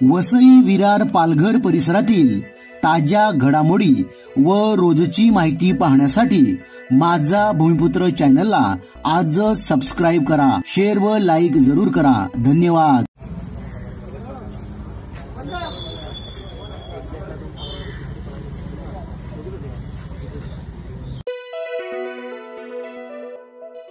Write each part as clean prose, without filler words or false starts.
वसई, विरार, पालघर परिसरातील ताज्या घडामोडी व रोजची माहिती पाहण्यासाठी माझा भूमिपुत्र चॅनलला आजच सबस्क्राईब करा, शेअर व लाईक जरूर करा. धन्यवाद.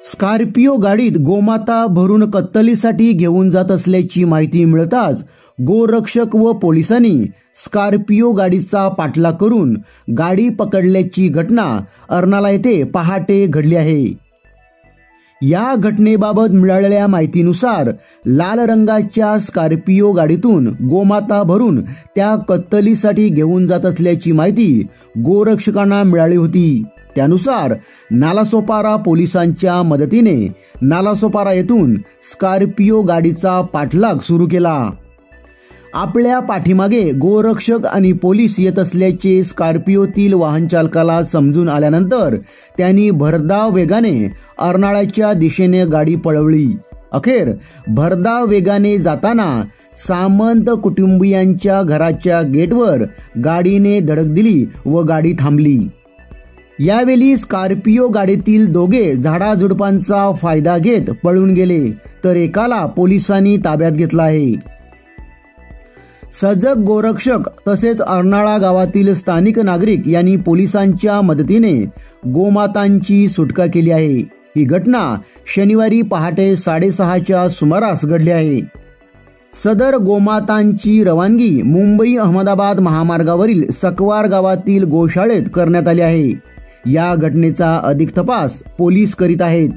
स्कॉर्पिओ गाडीत गोमाता भरून कत्तलीसाठी घेऊन जात असल्याची माहिती मिळताच गोरक्षक व पोलिसांनी स्कॉर्पिओ गाडीचा पाठलाग करून गाडी पकडल्याची घटना अर्नाळा येथे पहाटे घडली आहे. या घटनेबाबत मिळालेल्या माहितीनुसार लाल रंगाच्या स्कॉर्पिओ गाडीतून गोमाता भरून त्या कत्तलीसाठी घेऊन जात असल्याची माहिती गोरक्षकांना मिळाली होती. त्यानुसार नालासोपारा पोलिसांच्या मदतीने नालासोपारा येथून स्कॉर्पिओ गाडीचा पाठलाग सुरू केला. आपल्या पाठीमागे गोरक्षक आणि पोलीस येत असल्याचे स्कॉर्पिओतील वाहन चालकाला समजून आल्यानंतर त्यांनी भरधाव वेगाने अर्नाळ्याच्या दिशेने गाडी पळवली. अखेर भरधाव वेगाने जाताना सामंत कुटुंबियांच्या घराच्या गेटवर गाडीने धडक दिली व गाडी थांबली. यावेळी स्कॉर्पिओ गाडीतील दोघे झाडाझुडपांचा फायदा घेत पळून गेले, तर एकाला पोलिसांनी ताब्यात घेतला आहे. सजग गोरक्षक तसेच अर्नाळा गावातील स्थानिक नागरिक यांनी पोलिसांच्या मदतीने गोमातांची सुटका केली आहे. ही घटना शनिवारी पहाटे 6:30च्या सुमारास घडली आहे. सदर गोमातांची रवानगी मुंबई अहमदाबाद महामार्गावरील सकवार गावातील गोशाळेत करण्यात आली आहे. या घटनेचा अधिक तपास पोलीस करीत आहेत.